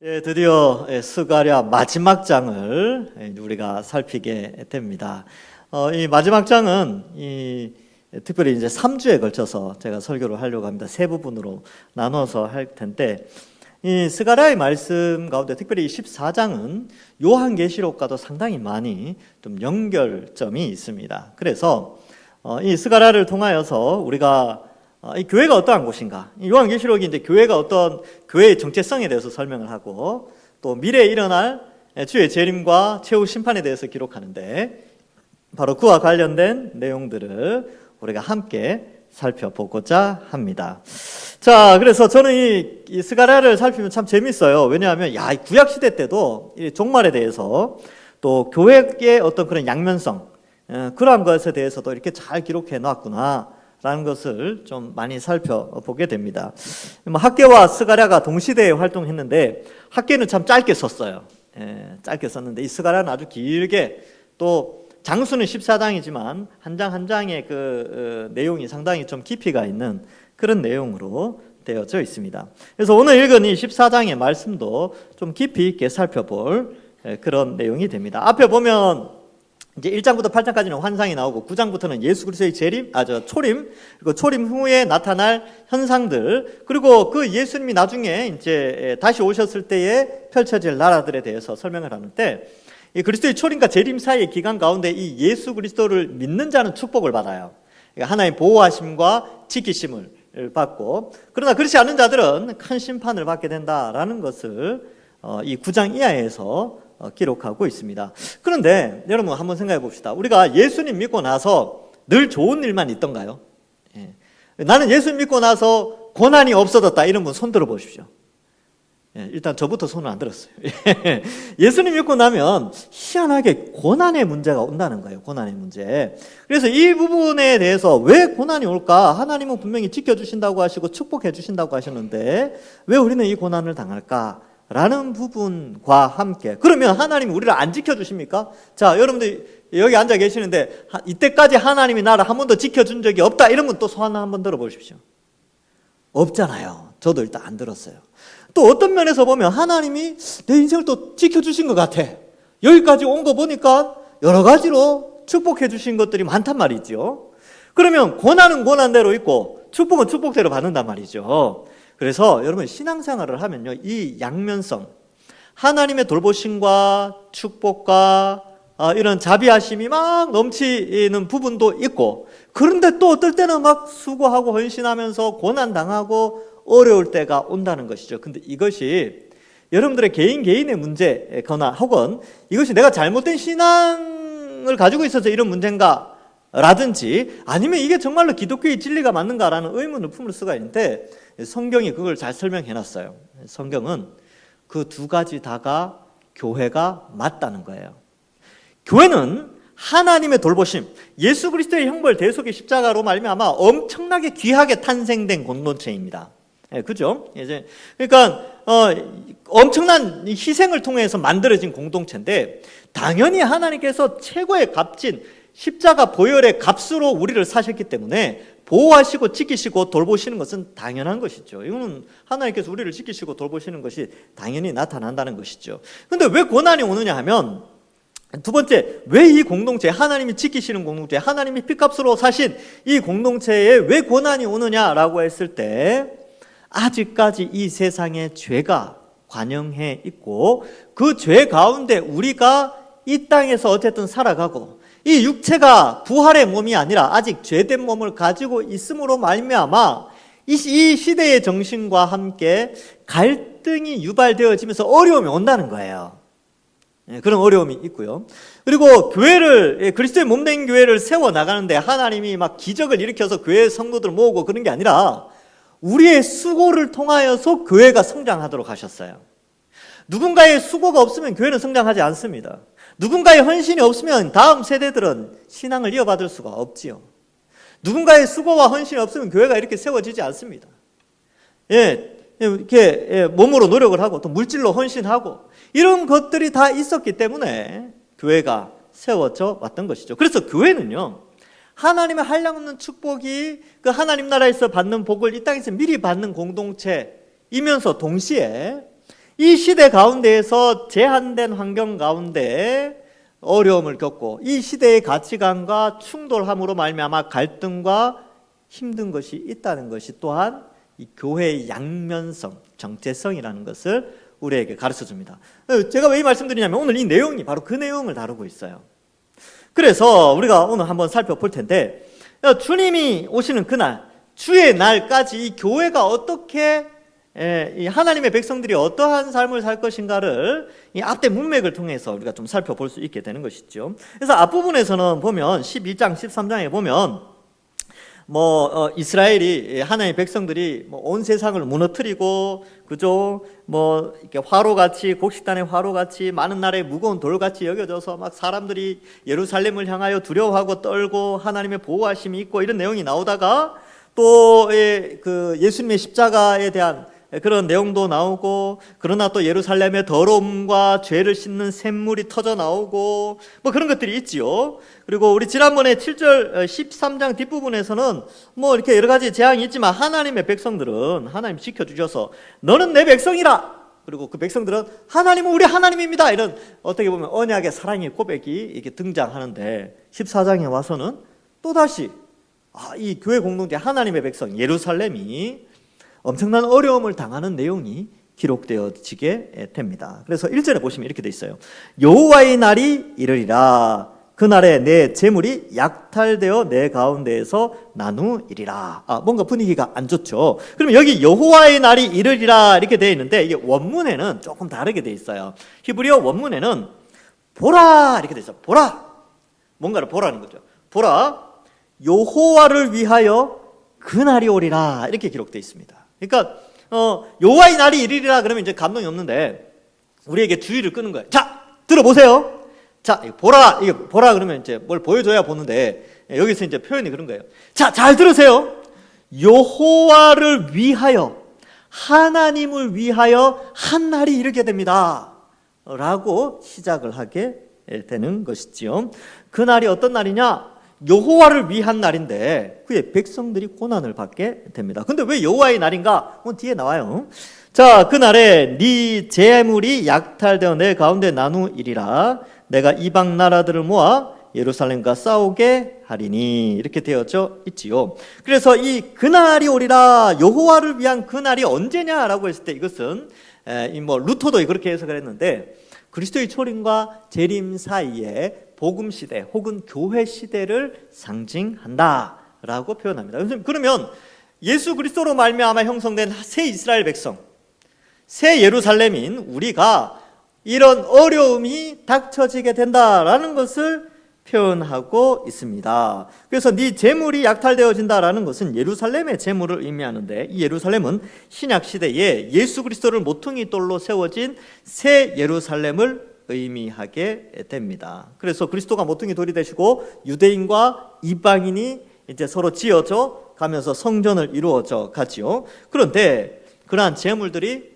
드디어 스가랴 마지막 장을 우리가 살피게 됩니다. 이 마지막 장은 특별히 이제 3주에 걸쳐서 제가 설교를 하려고 합니다. 세 부분으로 나눠서 할 텐데, 이 스가랴의 말씀 가운데 특별히 14장은 요한계시록과도 상당히 많이 좀 연결점이 있습니다. 그래서 이 스가랴를 통하여서 우리가 이 교회가 어떠한 곳인가, 요한계시록이 이제 교회가 어떤 교회의 정체성에 대해서 설명을 하고, 또 미래에 일어날 주의 재림과 최후 심판에 대해서 기록하는데, 바로 그와 관련된 내용들을 우리가 함께 살펴보고자 합니다. 자, 그래서 저는 이 스가랴를 살피면 참 재밌어요. 왜냐하면 이 구약 시대 때도 이 종말에 대해서, 또 교회의 어떤 그런 양면성, 그러한 것에 대해서도 이렇게 잘 기록해 놨구나 라는 것을 좀 많이 살펴보게 됩니다. 학개와 스가랴가 동시대에 활동했는데, 학개는 참 짧게 썼어요. 짧게 썼는데 이 스가랴는 아주 길게, 또 장수는 14장이지만 한 장 한 장의 그 내용이 상당히 좀 깊이가 있는 그런 내용으로 되어져 있습니다. 그래서 오늘 읽은 이 14장의 말씀도 좀 깊이 있게 살펴볼 그런 내용이 됩니다. 앞에 보면 이제 1장부터 8장까지는 환상이 나오고, 9장부터는 예수 그리스도의 초림, 그리고 초림 후에 나타날 현상들, 그리고 그 예수님이 나중에 이제 다시 오셨을 때에 펼쳐질 나라들에 대해서 설명을 하는데, 이 그리스도의 초림과 재림 사이의 기간 가운데 이 예수 그리스도를 믿는 자는 축복을 받아요. 그러니까 하나님의 보호하심과 지키심을 받고, 그러나 그렇지 않은 자들은 큰 심판을 받게 된다라는 것을 이 9장 이하에서 기록하고 있습니다. 그런데 여러분 한번 생각해 봅시다. 우리가 예수님 믿고 나서 늘 좋은 일만 있던가요? 나는 예수님 믿고 나서 고난이 없어졌다, 이런 분 손 들어 보십시오. 일단 저부터 손을 안 들었어요. 예수님 믿고 나면 희한하게 고난의 문제가 온다는 거예요. 고난의 문제. 그래서 이 부분에 대해서 왜 고난이 올까? 하나님은 분명히 지켜주신다고 하시고 축복해 주신다고 하셨는데 왜 우리는 이 고난을 당할까? 라는 부분과 함께, 그러면 하나님이 우리를 안 지켜주십니까? 자, 여러분들 여기 앉아 계시는데 이때까지 하나님이 나를 한 번도 지켜준 적이 없다, 이런 분 또 손 한번 들어보십시오. 없잖아요. 저도 일단 안 들었어요. 또 어떤 면에서 보면 하나님이 내 인생을 또 지켜주신 것 같아. 여기까지 온 거 보니까 여러 가지로 축복해 주신 것들이 많단 말이죠. 그러면 고난은 고난대로 있고 축복은 축복대로 받는단 말이죠. 그래서 여러분 신앙생활을 하면요, 이 양면성, 하나님의 돌보심과 축복과 이런 자비하심이 막 넘치는 부분도 있고, 그런데 또 어떨 때는 막 수고하고 헌신하면서 고난당하고 어려울 때가 온다는 것이죠. 근데 이것이 여러분들의 개인의 문제거나, 혹은 이것이 내가 잘못된 신앙을 가지고 있어서 이런 문제인가 라든지, 아니면 이게 정말로 기독교의 진리가 맞는가라는 의문을 품을 수가 있는데, 성경이 그걸 잘 설명해 놨어요. 성경은 그 두 가지 다가 교회가 맞다는 거예요. 교회는 하나님의 돌보심, 예수 그리스도의 형벌 대속의 십자가로 말미암아 엄청나게 귀하게 탄생된 공동체입니다. 그죠? 그러니까 엄청난 희생을 통해서 만들어진 공동체인데, 당연히 하나님께서 최고의 값진 십자가 보혈의 값으로 우리를 사셨기 때문에 보호하시고 지키시고 돌보시는 것은 당연한 것이죠. 이거는 하나님께서 우리를 지키시고 돌보시는 것이 당연히 나타난다는 것이죠. 그런데 왜 고난이 오느냐 하면, 두 번째, 왜 이 공동체, 하나님이 지키시는 공동체, 하나님이 피값으로 사신 이 공동체에 왜 고난이 오느냐라고 했을 때, 아직까지 이 세상에 죄가 관영해 있고, 그 죄 가운데 우리가 이 땅에서 어쨌든 살아가고, 이 육체가 부활의 몸이 아니라 아직 죄된 몸을 가지고 있음으로 말미암아 이 시대의 정신과 함께 갈등이 유발되어지면서 어려움이 온다는 거예요. 그런 어려움이 있고요. 그리고 교회를, 그리스도의 몸된 교회를 세워나가는데 하나님이 막 기적을 일으켜서 교회 성도들을 모으고 그런 게 아니라 우리의 수고를 통하여서 교회가 성장하도록 하셨어요. 누군가의 수고가 없으면 교회는 성장하지 않습니다. 누군가의 헌신이 없으면 다음 세대들은 신앙을 이어받을 수가 없지요. 누군가의 수고와 헌신이 없으면 교회가 이렇게 세워지지 않습니다. 이렇게 몸으로 노력을 하고 또 물질로 헌신하고 이런 것들이 다 있었기 때문에 교회가 세워져 왔던 것이죠. 그래서 교회는요, 하나님의 한량없는 축복이 그 하나님 나라에서 받는 복을 이 땅에서 미리 받는 공동체이면서 동시에 이 시대 가운데에서 제한된 환경 가운데 어려움을 겪고 이 시대의 가치관과 충돌함으로 말미암아 갈등과 힘든 것이 있다는 것이 또한 이 교회의 양면성, 정체성이라는 것을 우리에게 가르쳐 줍니다. 제가 왜 이 말씀드리냐면 오늘 이 내용이 바로 그 내용을 다루고 있어요. 그래서 우리가 오늘 한번 살펴볼 텐데, 주님이 오시는 그날, 주의 날까지 이 교회가 어떻게 이 하나님의 백성들이 어떠한 삶을 살 것인가를 이 앞뒤 문맥을 통해서 우리가 좀 살펴볼 수 있게 되는 것이죠. 그래서 앞부분에서는 보면 12장, 13장에 보면 이스라엘이 하나님의 백성들이 온 세상을 무너뜨리고 그죠? 이렇게 화로같이 곡식단의 화로같이 많은 나라의 무거운 돌같이 여겨져서 막 사람들이 예루살렘을 향하여 두려워하고 떨고 하나님의 보호하심이 있고 이런 내용이 나오다가 또 그 예수님의 십자가에 대한 그런 내용도 나오고, 그러나 또 예루살렘의 더러움과 죄를 씻는 샘물이 터져 나오고 그런 것들이 있지요. 그리고 우리 지난번에 7절 13장 뒷부분에서는 이렇게 여러 가지 재앙이 있지만 하나님의 백성들은 하나님 지켜주셔서 너는 내 백성이라, 그리고 그 백성들은 하나님은 우리 하나님입니다, 이런 어떻게 보면 언약의 사랑의 고백이 이렇게 등장하는데, 14장에 와서는 또다시 이 교회 공동체 하나님의 백성 예루살렘이 엄청난 어려움을 당하는 내용이 기록되어지게 됩니다. 그래서 1절에 보시면 이렇게 돼 있어요. 여호와의 날이 이르리라. 그날에 내 재물이 약탈되어 내 가운데에서 나누이리라. 뭔가 분위기가 안 좋죠. 그러면 여기 여호와의 날이 이르리라 이렇게 되어 있는데, 이게 원문에는 조금 다르게 되어 있어요. 히브리어 원문에는 보라 이렇게 되어 있어요. 보라, 뭔가를 보라는 거죠. 보라, 여호와를 위하여 그날이 오리라 이렇게 기록되어 있습니다. 그러니까 여호와의 날이 이르리라 그러면 이제 감동이 없는데 우리에게 주의를 끄는 거예요. 자, 들어보세요. 자, 보라, 이게 보라 그러면 이제 뭘 보여줘야 보는데, 여기서 이제 표현이 그런 거예요. 자, 잘 들으세요. 여호와를 위하여, 하나님을 위하여 한 날이 이르게 됩니다 라고 시작을 하게 되는 것이지요. 그 날이 어떤 날이냐? 여호와를 위한 날인데 그의 백성들이 고난을 받게 됩니다. 근데 왜 여호와의 날인가? 뒤에 나와요. 자, 그날에 네 재물이 약탈되어 내 가운데 나누이리라. 내가 이방 나라들을 모아 예루살렘과 싸우게 하리니 이렇게 되어져 있지요. 그래서 이 그날이 오리라, 여호와를 위한 그날이 언제냐라고 했을 때 이것은 루터도 그렇게 해석을 했는데, 그리스도의 초림과 재림 사이에 복음 시대 혹은 교회 시대를 상징한다라고 표현합니다. 그러면 예수 그리스도로 말미암아 형성된 새 이스라엘 백성, 새 예루살렘인 우리가 이런 어려움이 닥쳐지게 된다라는 것을 표현하고 있습니다. 그래서 네 재물이 약탈되어진다라는 것은 예루살렘의 재물을 의미하는데, 이 예루살렘은 신약 시대에 예수 그리스도를 모퉁이 돌로 세워진 새 예루살렘을 의미하게 됩니다. 그래서 그리스도가 모퉁이 돌이 되시고 유대인과 이방인이 이제 서로 지어져 가면서 성전을 이루어져 가지요. 그런데 그러한 재물들이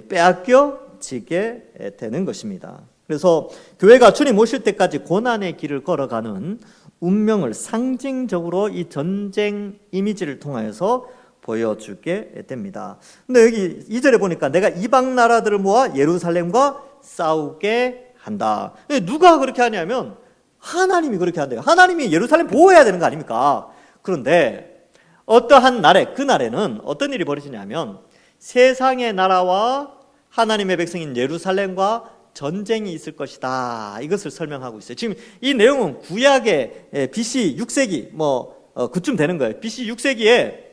빼앗겨지게 되는 것입니다. 그래서 교회가 주님 오실 때까지 고난의 길을 걸어가는 운명을 상징적으로 이 전쟁 이미지를 통해서 보여주게 됩니다. 근데 여기 2절에 보니까 내가 이방 나라들을 모아 예루살렘과 싸우게 한다. 누가 그렇게 하냐면 하나님이 그렇게 한대요. 하나님이 예루살렘 보호해야 되는 거 아닙니까? 그런데 어떠한 날에, 그 날에는 어떤 일이 벌어지냐면 세상의 나라와 하나님의 백성인 예루살렘과 전쟁이 있을 것이다. 이것을 설명하고 있어요. 지금 이 내용은 구약의 BC 6세기 그쯤 되는 거예요. BC 6세기에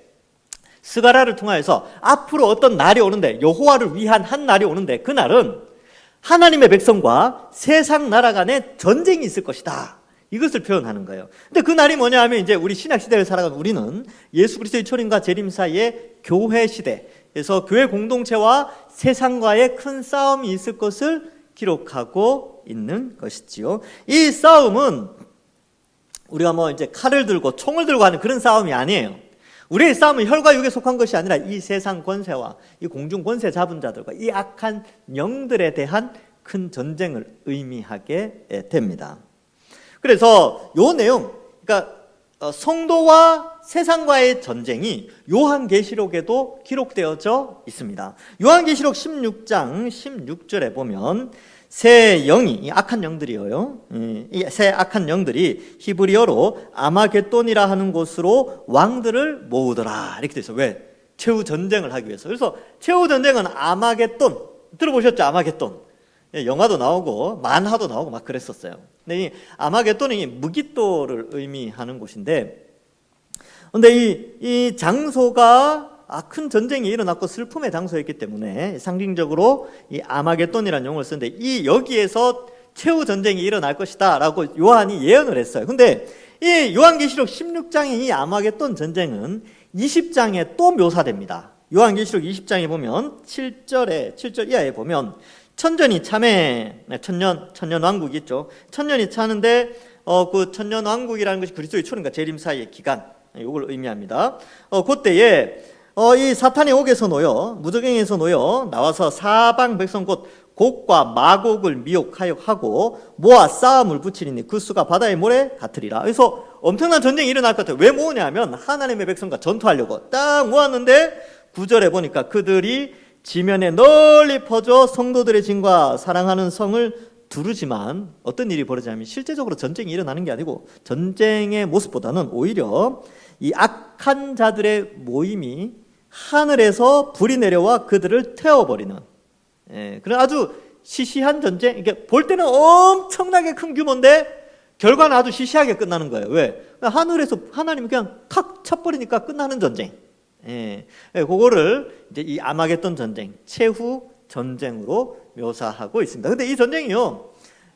스가랴를 통하여서 앞으로 어떤 날이 오는데, 여호와를 위한 한 날이 오는데, 그 날은 하나님의 백성과 세상 나라 간에 전쟁이 있을 것이다. 이것을 표현하는 거예요. 근데 그 날이 뭐냐 하면 이제 우리 신약 시대를 살아가는 우리는 예수 그리스도의 초림과 재림 사이에 교회 시대에서 교회 공동체와 세상과의 큰 싸움이 있을 것을 기록하고 있는 것이지요. 이 싸움은 우리가 이제 칼을 들고 총을 들고 하는 그런 싸움이 아니에요. 우리의 싸움은 혈과 육에 속한 것이 아니라 이 세상 권세와 이 공중 권세 잡은 자들과 이 악한 영들에 대한 큰 전쟁을 의미하게 됩니다. 그래서 요 내용, 그러니까 성도와 세상과의 전쟁이 요한계시록에도 기록되어져 있습니다. 요한계시록 16장 16절에 보면 새 영이, 이 악한 영들이에요. 이 새 악한 영들이 히브리어로 아마겟돈이라 하는 곳으로 왕들을 모으더라. 이렇게 돼 있어요. 왜? 최후 전쟁을 하기 위해서. 그래서 최후 전쟁은 아마겟돈. 들어보셨죠? 아마겟돈. 영화도 나오고 만화도 나오고 막 그랬었어요. 근데 이 아마겟돈이 무기또를 의미하는 곳인데, 근데 이 장소가 큰 전쟁이 일어났고 슬픔의 장소였기 때문에 상징적으로 이 아마겟돈이라는 용어를 쓰는데, 이 여기에서 최후 전쟁이 일어날 것이다라고 요한이 예언을 했어요. 근데 이 요한계시록 16장의 이 아마겟돈 전쟁은 20장에 또 묘사됩니다. 요한계시록 20장에 보면 7절 이하에 보면 천전이 참에, 천년 왕국이 있죠. 천년이 차는데 그 천년 왕국이라는 것이 그리스도의 초림과 재림 사이의 기간, 이걸 의미합니다. 그때에 이 사탄이 옥에서 놓여, 무저갱에서 놓여 나와서 사방 백성 곧 곡과 마곡을 미혹하고 모아 싸움을 붙이리니 그 수가 바다의 모래 같으리라. 그래서 엄청난 전쟁이 일어날 것 같아요. 왜 모으냐면 하나님의 백성과 전투하려고 딱 모았는데 9절에 보니까 그들이 지면에 널리 퍼져 성도들의 진과 사랑하는 성을 두르지만, 어떤 일이 벌어지냐면 실제적으로 전쟁이 일어나는 게 아니고 전쟁의 모습보다는 오히려 이 악한 자들의 모임이 하늘에서 불이 내려와 그들을 태워버리는, 그런 아주 시시한 전쟁. 이게 볼 때는 엄청나게 큰 규모인데 결과는 아주 시시하게 끝나는 거예요. 왜? 하늘에서 하나님이 그냥 탁 쳐버리니까 끝나는 전쟁. 그거를 이제 이 아마겟돈 전쟁, 최후 전쟁으로 묘사하고 있습니다. 근데 이 전쟁이요,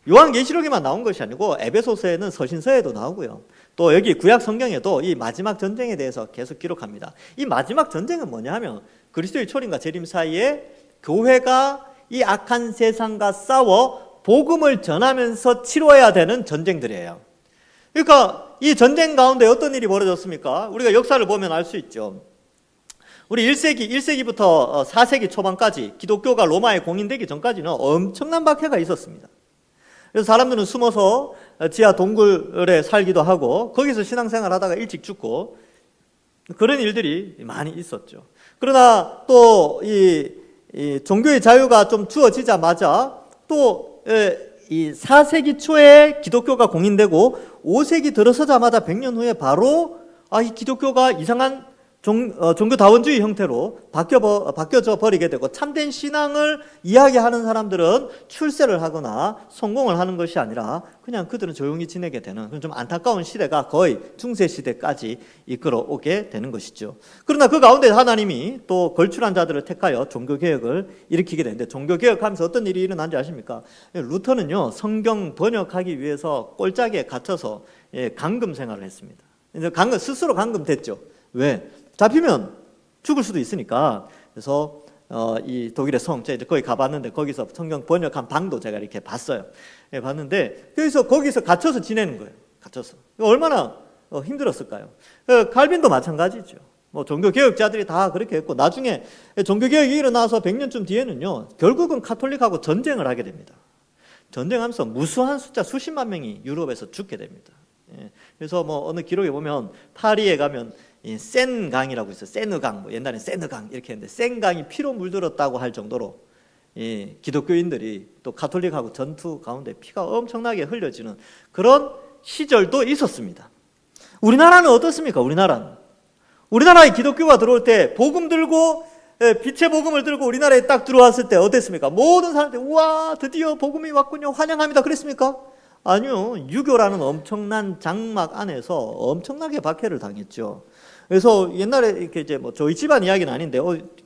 요한계시록에만 나온 것이 아니고 에베소서에는 서신서에도 나오고요. 또 여기 구약 성경에도 이 마지막 전쟁에 대해서 계속 기록합니다. 이 마지막 전쟁은 뭐냐 하면 그리스도의 초림과 재림 사이에 교회가 이 악한 세상과 싸워 복음을 전하면서 치러야 되는 전쟁들이에요. 그러니까 이 전쟁 가운데 어떤 일이 벌어졌습니까? 우리가 역사를 보면 알 수 있죠. 우리 1세기부터 4세기 초반까지 기독교가 로마에 공인되기 전까지는 엄청난 박해가 있었습니다. 그래서 사람들은 숨어서 지하 동굴에 살기도 하고 거기서 신앙생활 하다가 일찍 죽고 그런 일들이 많이 있었죠. 그러나 또 이 종교의 자유가 좀 주어지자마자 또 이 4세기 초에 기독교가 공인되고 5세기 들어서자마자 100년 후에 바로 이 기독교가 이상한 종교다원주의 형태로 바뀌어져 버리게 되고, 참된 신앙을 이야기하는 사람들은 출세를 하거나 성공을 하는 것이 아니라 그냥 그들은 조용히 지내게 되는 좀 안타까운 시대가 거의 중세시대까지 이끌어오게 되는 것이죠. 그러나 그 가운데 하나님이 또 걸출한 자들을 택하여 종교개혁을 일으키게 되는데, 종교개혁하면서 어떤 일이 일어난지 아십니까? 루터는요, 성경 번역하기 위해서 꼴짝에 갇혀서 감금 생활을 했습니다. 스스로 감금됐죠. 왜? 잡히면 죽을 수도 있으니까. 그래서 이 독일의 제가 거기 가봤는데 거기서 성경 번역한 방도 제가 이렇게 봤어요. 봤는데 거기서 갇혀서 지내는 거예요. 갇혀서. 얼마나 힘들었을까요? 칼빈도 마찬가지죠. 뭐 종교 개혁자들이 다 그렇게 했고, 나중에 종교 개혁이 일어나서 100년쯤 뒤에는요, 결국은 카톨릭하고 전쟁을 하게 됩니다. 전쟁하면서 무수한 숫자, 수십만 명이 유럽에서 죽게 됩니다. 그래서 뭐 어느 기록에 보면 파리에 가면 센강이라고 있어요. 세느강, 옛날엔 세느강 이렇게 했는데 센강이 피로 물들었다고 할 정도로 기독교인들이 또 카톨릭하고 전투 가운데 피가 엄청나게 흘려지는 그런 시절도 있었습니다. 우리나라는 어떻습니까? 우리나라에 기독교가 들어올 때 복음 들고, 빛의 복음을 들고 우리나라에 딱 들어왔을 때 어땠습니까? 모든 사람들이 우와, 드디어 복음이 왔군요, 환영합니다, 그랬습니까? 아니요. 유교라는 엄청난 장막 안에서 엄청나게 박해를 당했죠. 그래서 옛날에 이렇게 이제 뭐 저희 집안 이야기는 아닌데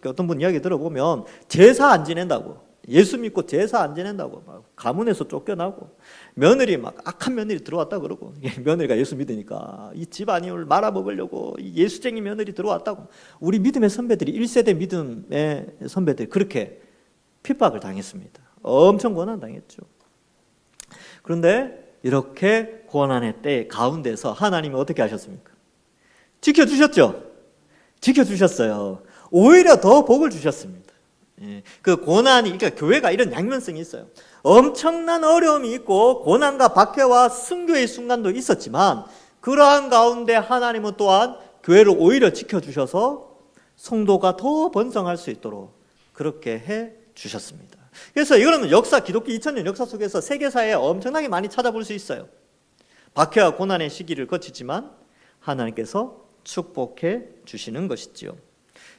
어떤 분 이야기 들어보면 제사 안 지낸다고, 예수 믿고 제사 안 지낸다고 막 가문에서 쫓겨나고, 며느리 막 악한 며느리 들어왔다 그러고, 며느리가 예수 믿으니까 이 집안을 말아먹으려고 예수쟁이 며느리 들어왔다고. 우리 믿음의 선배들이 1세대 믿음의 선배들이 그렇게 핍박을 당했습니다. 엄청 고난 당했죠. 그런데 이렇게 고난의 때 가운데서 하나님이 어떻게 하셨습니까? 지켜주셨죠? 지켜주셨어요. 오히려 더 복을 주셨습니다. 그 고난이, 그러니까 교회가 이런 양면성이 있어요. 엄청난 어려움이 있고 고난과 박해와 순교의 순간도 있었지만 그러한 가운데 하나님은 또한 교회를 오히려 지켜주셔서 성도가 더 번성할 수 있도록 그렇게 해 주셨습니다. 그래서 이거는 기독교 2000년 역사 속에서 세계사에 엄청나게 많이 찾아볼 수 있어요. 박해와 고난의 시기를 거치지만 하나님께서 축복해 주시는 것이지요.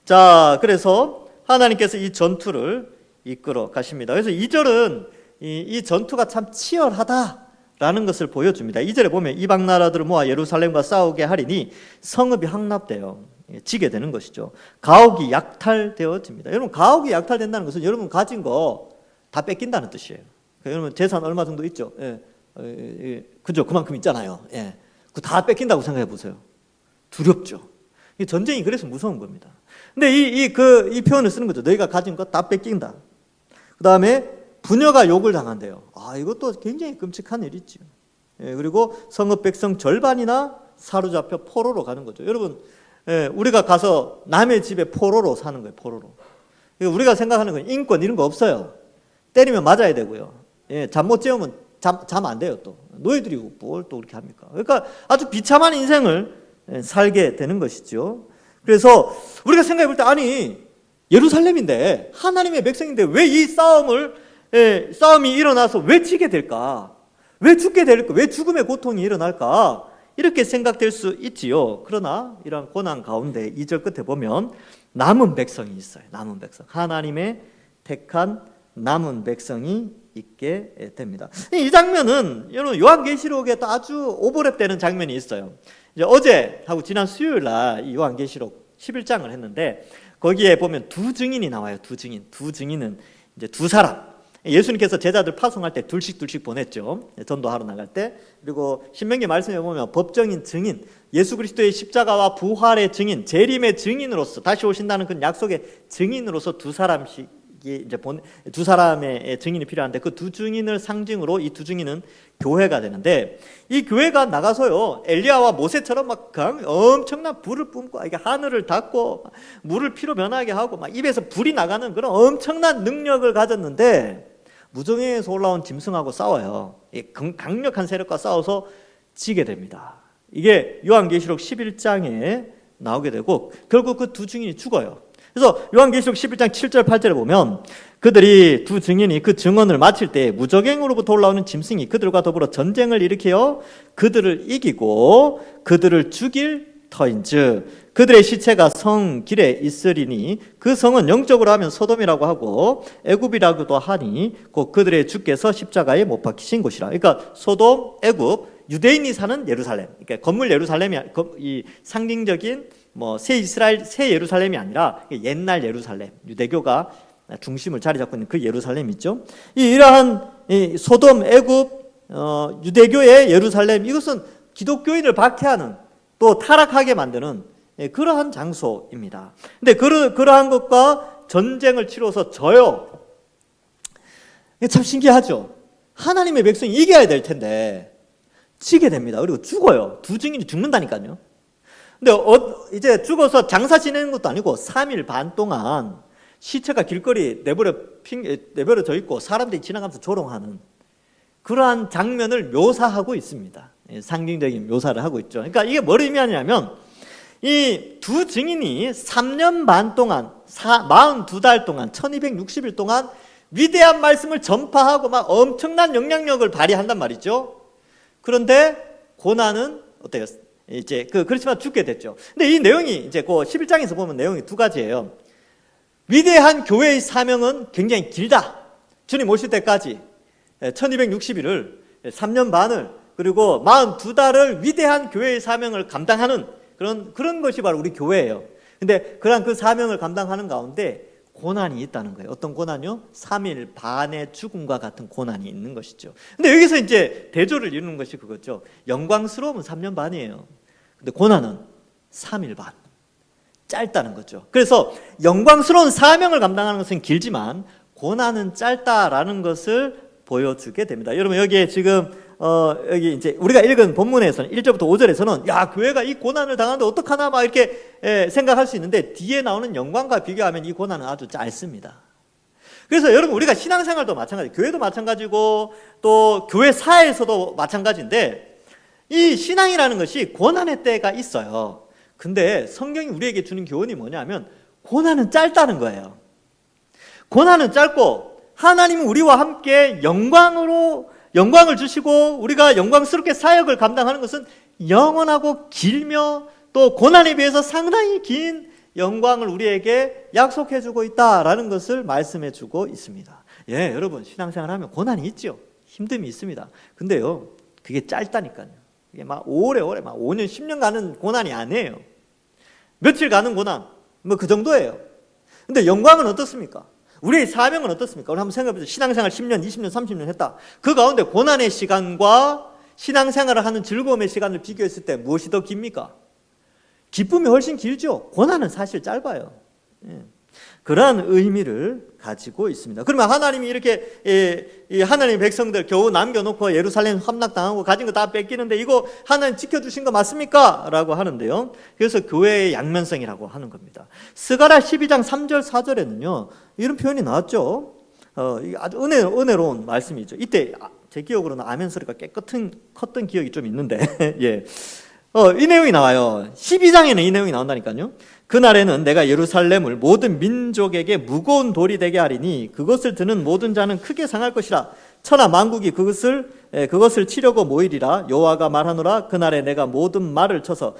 자, 그래서 하나님께서 이 전투를 이끌어 가십니다. 그래서 2절은 이 전투가 참 치열하다라는 것을 보여줍니다. 2절에 보면 이방 나라들을 모아 예루살렘과 싸우게 하리니 성읍이 함락되어 지게 되는 것이죠. 가옥이 약탈되어집니다. 여러분, 가옥이 약탈된다는 것은 여러분 가진 거 다 뺏긴다는 뜻이에요. 여러분 재산 얼마 정도 있죠? 그죠? 그만큼 있잖아요. 그거 다 뺏긴다고 생각해 보세요. 두렵죠. 이 전쟁이 그래서 무서운 겁니다. 근데 이 표현을 쓰는 거죠. 너희가 가진 거 다 뺏긴다. 그 다음에 부녀가 욕을 당한대요. 이것도 굉장히 끔찍한 일이죠. 그리고 성읍 백성 절반이나 사로잡혀 포로로 가는 거죠. 여러분, 우리가 가서 남의 집에 포로로 사는 거예요. 포로로. 우리가 생각하는 건 인권 이런 거 없어요. 때리면 맞아야 되고요. 잠 못 재우면 잠 안 돼요. 또 너희들이 뭘 또 그렇게 합니까? 그러니까 아주 비참한 인생을 살게 되는 것이죠. 그래서 우리가 생각해 볼 때 아니 예루살렘인데 하나님의 백성인데 왜 이 싸움이 일어나서 왜 지게 될까? 왜 죽게 될까? 왜 죽음의 고통이 일어날까? 이렇게 생각될 수 있지요. 그러나 이러한 고난 가운데 2절 끝에 보면 남은 백성이 있어요. 남은 백성. 하나님의 택한 남은 백성이 있게 됩니다. 이 장면은 여러분 요한계시록에 또 아주 오버랩되는 장면이 있어요. 이제 어제 하고 지난 수요일 날 요한계시록 11장을 했는데 거기에 보면 두 증인이 나와요. 두 증인은 이제 두 사람. 예수님께서 제자들 파송할 때 둘씩 보냈죠. 전도하러 나갈 때. 그리고 신명기 말씀에 보면 법정인 증인, 예수 그리스도의 십자가와 부활의 증인, 재림의 증인으로서 다시 오신다는 그 약속의 증인으로서 두 사람씩 이제 두 사람의 증인이 필요한데 그 두 증인을 상징으로 이 두 증인은 교회가 되는데 이 교회가 나가서요 엘리야와 모세처럼 막 엄청난 불을 뿜고 이게 하늘을 닫고 물을 피로 변하게 하고 막 입에서 불이 나가는 그런 엄청난 능력을 가졌는데 무정에서 올라온 짐승하고 싸워요. 강력한 세력과 싸워서 지게 됩니다. 이게 요한계시록 11장에 나오게 되고 결국 그 두 증인이 죽어요. 그래서 요한계시록 11장 7절 8절에 보면 그들이 두 증인이 그 증언을 마칠 때 무적행으로부터 올라오는 짐승이 그들과 더불어 전쟁을 일으켜 그들을 이기고 그들을 죽일 터인즉 그들의 시체가 성 길에 있으리니 그 성은 영적으로 하면 소돔이라고 하고 애굽이라고도 하니 곧 그들의 주께서 십자가에 못 박히신 곳이라. 그러니까 소돔, 애굽, 유대인이 사는 예루살렘. 그러니까 건물 예루살렘이 이 상징적인 새 예루살렘이 아니라 옛날 예루살렘, 유대교가 중심을 자리 잡고 있는 그 예루살렘 있죠. 이러한 소돔, 애굽, 유대교의 예루살렘 이것은 기독교인을 박해하는 또 타락하게 만드는 그러한 장소입니다. 근데 그러한 것과 전쟁을 치러서 져요. 참 신기하죠. 하나님의 백성이 이겨야 될 텐데 지게 됩니다. 그리고 죽어요. 두 증인이 죽는다니까요. 근데 이제 죽어서 장사 지내는 것도 아니고 3일 반 동안 시체가 길거리 내버려져 있고 사람들이 지나가면서 조롱하는 그러한 장면을 묘사하고 있습니다. 상징적인 묘사를 하고 있죠. 그러니까 이게 뭘 의미하냐면 이 두 증인이 3년 반 동안 42달 동안 1260일 동안 위대한 말씀을 전파하고 막 엄청난 영향력을 발휘한단 말이죠. 그런데 고난은 어때요? 이제 그렇지만 죽게 됐죠. 근데 이 내용이 이제 그 11장에서 보면 내용이 두 가지예요. 위대한 교회의 사명은 굉장히 길다. 주님 오실 때까지 1260일을 3년 반을 그리고 42달을 위대한 교회의 사명을 감당하는 그런 것이 바로 우리 교회예요. 근데 그러한 그 사명을 감당하는 가운데 고난이 있다는 거예요. 어떤 고난이요? 3일 반의 죽음과 같은 고난이 있는 것이죠. 근데 여기서 이제 대조를 이루는 것이 그거죠. 영광스러움은 3년 반이에요. 근데 고난은 3일 반. 짧다는 거죠. 그래서 영광스러운 사명을 감당하는 것은 길지만 고난은 짧다라는 것을 보여주게 됩니다. 여러분 여기에 지금 여기 이제 우리가 읽은 본문에서는 1절부터 5절에서는 야 교회가 이 고난을 당하는데 어떡하나 막 이렇게 생각할 수 있는데 뒤에 나오는 영광과 비교하면 이 고난은 아주 짧습니다. 그래서 여러분 우리가 신앙생활도 마찬가지, 교회도 마찬가지고 또 교회사에서도 마찬가지인데 이 신앙이라는 것이 고난의 때가 있어요. 근데 성경이 우리에게 주는 교훈이 뭐냐면 고난은 짧다는 거예요. 고난은 짧고 하나님은 우리와 함께 영광을 주시고 우리가 영광스럽게 사역을 감당하는 것은 영원하고 길며 또 고난에 비해서 상당히 긴 영광을 우리에게 약속해 주고 있다라는 것을 말씀해 주고 있습니다. 예, 여러분 신앙생활 하면 고난이 있죠. 힘듦이 있습니다. 근데요, 그게 짧다니까요. 이게 막 오래오래 막 5년, 10년 가는 고난이 아니에요. 며칠 가는 고난, 뭐 그 정도예요. 근데 영광은 어떻습니까? 우리의 사명은 어떻습니까? 우리 한번 생각해 보세요. 신앙생활 10년, 20년, 30년 했다. 그 가운데 고난의 시간과 신앙생활을 하는 즐거움의 시간을 비교했을 때 무엇이 더 깁니까? 기쁨이 훨씬 길죠. 고난은 사실 짧아요. 예. 그러한 의미를 가지고 있습니다. 그러면 하나님이 이렇게 하나님의 백성들 겨우 남겨놓고 예루살렘 함락당하고 가진 거 다 뺏기는데 이거 하나님 지켜주신 거 맞습니까? 라고 하는데요. 그래서 교회의 양면성이라고 하는 겁니다. 스가랴 12장 3절 4절에는요 이런 표현이 나왔죠. 이게 아주 은혜로운 말씀이죠. 이때 제 기억으로는 아멘 소리가 컸던 기억이 좀 있는데 예. 이 내용이 나와요. 12장에는 이 내용이 나온다니까요. 그날에는 내가 예루살렘을 모든 민족에게 무거운 돌이 되게 하리니 그것을 드는 모든 자는 크게 상할 것이라. 천하 만국이 그것을 치려고 모이리라. 여호와가 말하노라. 그날에 내가 모든 말을 쳐서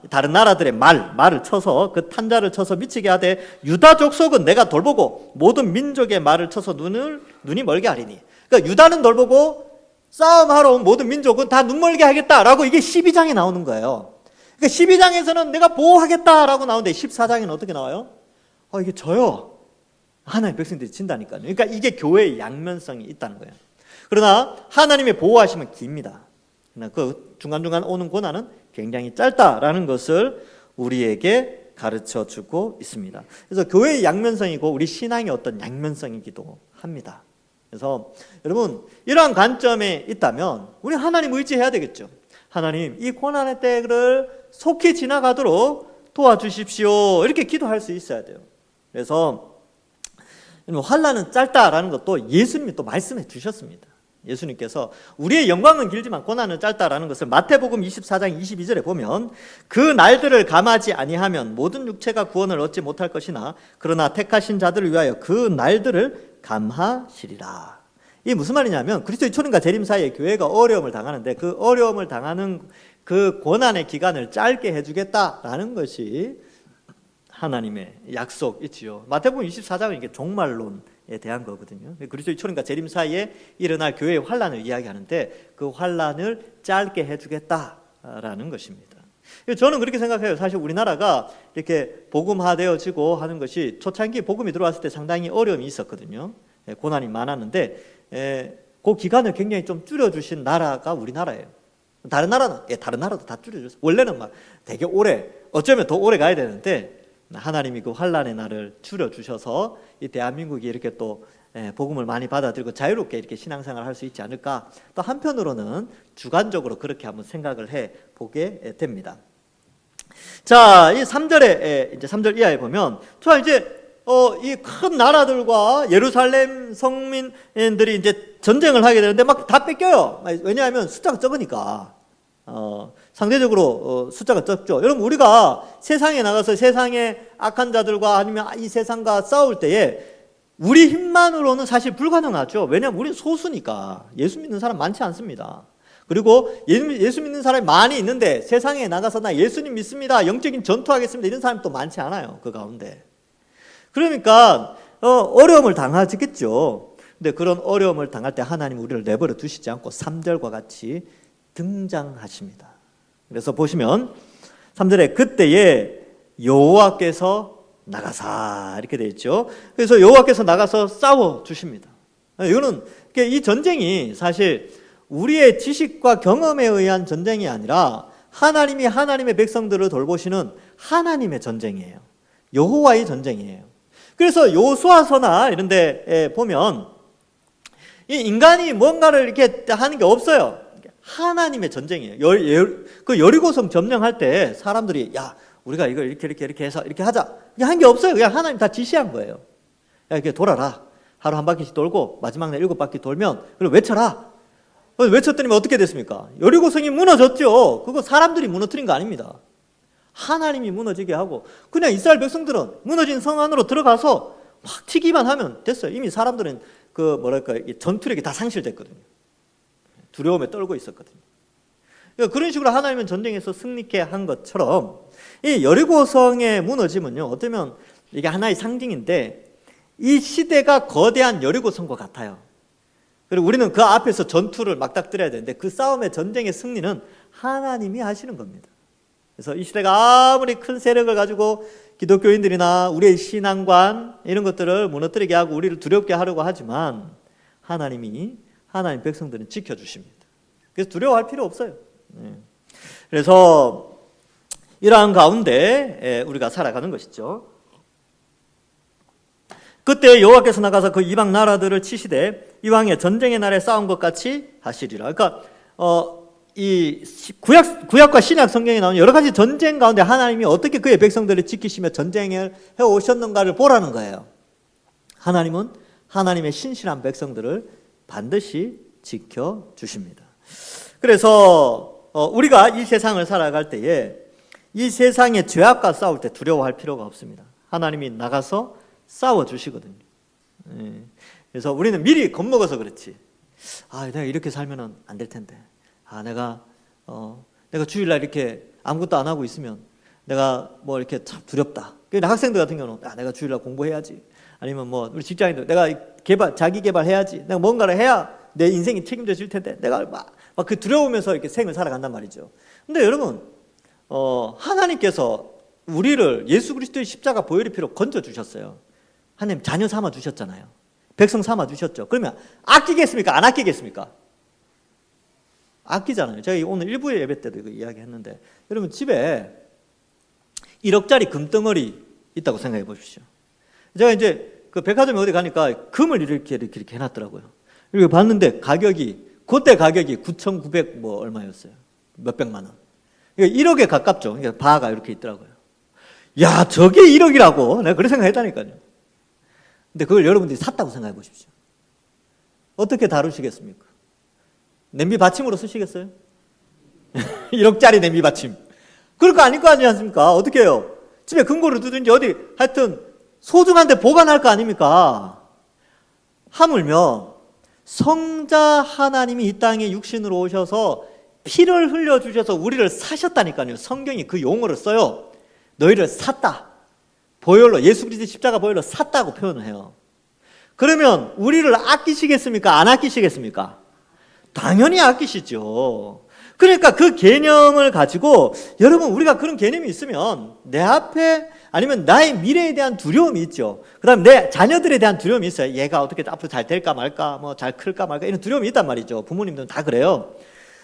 다른 나라들의 말을 쳐서 그 탄자를 쳐서 미치게 하되 유다 족속은 내가 돌보고 모든 민족의 말을 쳐서 눈이 멀게 하리니. 그러니까 유다는 돌보고 싸움하러 온 모든 민족은 다 눈멀게 하겠다라고 이게 12장에 나오는 거예요. 그러니까 12장에서는 내가 보호하겠다라고 나오는데 14장에는 어떻게 나와요? 이게 져요. 하나님의 백성들이 진다니까요. 그러니까 이게 교회의 양면성이 있다는 거예요. 그러나 하나님의 보호하심은 깁니다. 그러나 그 중간중간 오는 고난은 굉장히 짧다라는 것을 우리에게 가르쳐 주고 있습니다. 그래서 교회의 양면성이고 우리 신앙의 어떤 양면성이기도 합니다. 그래서 여러분 이러한 관점에 있다면 우리 하나님 의지해야 되겠죠. 하나님 이 고난의 때를 속히 지나가도록 도와주십시오. 이렇게 기도할 수 있어야 돼요. 그래서 환난은 짧다라는 것도 예수님이 또 말씀해 주셨습니다. 예수님께서 우리의 영광은 길지만 고난은 짧다라는 것을 마태복음 24장 22절에 보면 그 날들을 감하지 아니하면 모든 육체가 구원을 얻지 못할 것이나 그러나 택하신 자들을 위하여 그 날들을 감하시리라. 이게 무슨 말이냐면 그리스도의 초림과 재림 사이에 교회가 어려움을 당하는데 그 어려움을 당하는 그 고난의 기간을 짧게 해주겠다라는 것이 하나님의 약속이지요. 마태복음 24장은 이게 종말론에 대한 거거든요. 그리스도의 초림과 재림 사이에 일어날 교회의 환난을 이야기하는데 그 환난을 짧게 해주겠다라는 것입니다. 저는 그렇게 생각해요. 사실 우리나라가 이렇게 복음화되어지고 하는 것이 초창기 복음이 들어왔을 때 상당히 어려움이 있었거든요. 고난이 많았는데 그 기간을 굉장히 좀 줄여주신 나라가 우리나라예요. 다른 나라도 다 줄여줬어요. 원래는 막 되게 오래, 어쩌면 더 오래 가야 되는데 하나님이 그 환난의 날을 줄여주셔서 이 대한민국이 이렇게 또 복음을 많이 받아들이고 자유롭게 이렇게 신앙생활을 할 수 있지 않을까. 또 한편으로는 주관적으로 그렇게 한번 생각을 해 보게 됩니다. 자, 이 3절에 이제 3절 이하에 보면 자 이제 이 큰 나라들과 예루살렘 성민들이 이제 전쟁을 하게 되는데 막 다 뺏겨요. 왜냐하면 숫자가 적으니까. 상대적으로 숫자가 적죠. 여러분 우리가 세상에 나가서 세상의 악한 자들과 아니면 이 세상과 싸울 때에 우리 힘만으로는 사실 불가능하죠. 왜냐하면 우리는 소수니까. 예수 믿는 사람 많지 않습니다. 그리고 예수 믿는 사람이 많이 있는데 세상에 나가서 나 예수님 믿습니다, 영적인 전투하겠습니다, 이런 사람이 또 많지 않아요. 그 가운데. 그러니까 어려움을 당하겠죠. 근데 그런 어려움을 당할 때 하나님 우리를 내버려 두시지 않고 3절과 같이 등장하십니다. 그래서 보시면 3절에 그때에 여호와께서 나가사 이렇게 되어 있죠. 그래서 여호와께서 나가서 싸워 주십니다. 이거는 이 전쟁이 사실 우리의 지식과 경험에 의한 전쟁이 아니라 하나님이 하나님의 백성들을 돌보시는 하나님의 전쟁이에요. 여호와의 전쟁이에요. 그래서 요수아서나 이런 데 보면 이 인간이 뭔가를 이렇게 하는 게 없어요. 하나님의 전쟁이에요. 그 여리고성 점령할 때 사람들이 야 우리가 이걸 이렇게 해서 이렇게 하자 한 게 없어요. 그냥 하나님 다 지시한 거예요. 야 이렇게 돌아라. 하루 한 바퀴씩 돌고 마지막 날 7바퀴 돌면 그리고 외쳐라. 외쳤더니 어떻게 됐습니까? 여리고성이 무너졌죠. 그거 사람들이 무너뜨린 거 아닙니다. 하나님이 무너지게 하고 그냥 이스라엘 백성들은 무너진 성 안으로 들어가서 막 튀기만 하면 됐어요. 이미 사람들은 전투력이 다 상실됐거든요. 두려움에 떨고 있었거든요. 그러니까 그런 식으로 하나님은 전쟁에서 승리케 한 것처럼 이 여리고성의 무너짐은요, 어쩌면 이게 하나의 상징인데 이 시대가 거대한 여리고성과 같아요. 그리고 우리는 그 앞에서 전투를 막닥뜨려야 되는데 그 싸움의 전쟁의 승리는 하나님이 하시는 겁니다. 그래서 이 시대가 아무리 큰 세력을 가지고 기독교인들이나 우리의 신앙관 이런 것들을 무너뜨리게 하고 우리를 두렵게 하려고 하지만 하나님 백성들은 지켜주십니다. 그래서 두려워할 필요 없어요. 그래서 이러한 가운데 우리가 살아가는 것이죠. 그때 여호와께서 나가서 그 이방 나라들을 치시되 이왕의 전쟁의 날에 싸운 것 같이 하시리라. 그러니까 이 구약과 신약 성경에 나오는 여러 가지 전쟁 가운데 하나님이 어떻게 그의 백성들을 지키시며 전쟁을 해 오셨는가를 보라는 거예요. 하나님은 하나님의 신실한 백성들을 반드시 지켜 주십니다. 그래서 우리가 이 세상을 살아갈 때에 이 세상의 죄악과 싸울 때 두려워할 필요가 없습니다. 하나님이 나가서 싸워 주시거든요. 그래서 우리는 미리 겁먹어서 그렇지. 내가 이렇게 살면은 안 될 텐데. 내가 주일날 이렇게 아무것도 안 하고 있으면 내가 뭐 이렇게 참 두렵다. 그러니까 학생들 같은 경우는 내가 주일날 공부해야지. 아니면 뭐 우리 직장인들 내가 자기 개발해야지. 내가 뭔가를 해야 내 인생이 책임져질 텐데. 내가 막 그 두려우면서 이렇게 생을 살아간단 말이죠. 근데 여러분, 하나님께서 우리를 예수 그리스도의 십자가 보혈의 피로 건져 주셨어요. 하나님 자녀 삼아 주셨잖아요. 백성 삼아 주셨죠. 그러면 아끼겠습니까? 안 아끼겠습니까? 아끼잖아요. 제가 오늘 일부 예배 때도 이거 이야기했는데 여러분 집에 1억짜리 금덩어리 있다고 생각해 보십시오. 제가 이제 그 백화점에 어디 가니까 금을 이렇게 해놨더라고요. 이렇게 봤는데 그때 가격이 9,900 뭐 얼마였어요. 몇백만 원. 그러니까 1억에 가깝죠. 그러니까 바가 이렇게 있더라고요. 야, 저게 1억이라고? 내가 그렇게 생각했다니까요. 근데 그걸 여러분들이 샀다고 생각해 보십시오. 어떻게 다루시겠습니까? 냄비 받침으로 쓰시겠어요? 1억짜리 냄비 받침. 그럴 거 아닐 거 아니지 않습니까? 어떻게 해요? 집에 금고를 두든지 어디 하여튼 소중한 데 보관할 거 아닙니까? 하물며 성자 하나님이 이 땅에 육신으로 오셔서 피를 흘려주셔서 우리를 사셨다니까요. 성경이 그 용어를 써요. 너희를 샀다. 보혈로, 예수 그리스도의 십자가 보혈로 샀다고 표현을 해요. 그러면 우리를 아끼시겠습니까? 안 아끼시겠습니까? 당연히 아끼시죠. 그러니까 그 개념을 가지고 여러분 우리가 그런 개념이 있으면 내 앞에 아니면 나의 미래에 대한 두려움이 있죠. 그 다음에 내 자녀들에 대한 두려움이 있어요. 얘가 어떻게 앞으로 잘 될까 말까 뭐 잘 클까 말까 이런 두려움이 있단 말이죠. 부모님들은 다 그래요.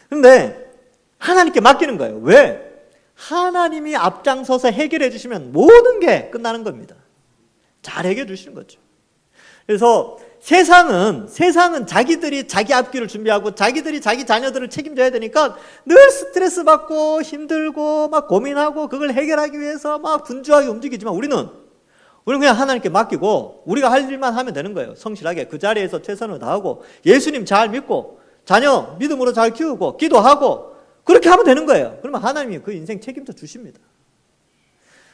그런데 하나님께 맡기는 거예요. 왜? 하나님이 앞장서서 해결해 주시면 모든 게 끝나는 겁니다. 잘 해결해 주시는 거죠. 그래서 세상은 자기들이 자기 앞길을 준비하고 자기들이 자기 자녀들을 책임져야 되니까 늘 스트레스 받고 힘들고 막 고민하고 그걸 해결하기 위해서 막 분주하게 움직이지만 우리는 그냥 하나님께 맡기고 우리가 할 일만 하면 되는 거예요. 성실하게 그 자리에서 최선을 다하고 예수님 잘 믿고 자녀 믿음으로 잘 키우고 기도하고 그렇게 하면 되는 거예요. 그러면 하나님이 그 인생 책임져 주십니다.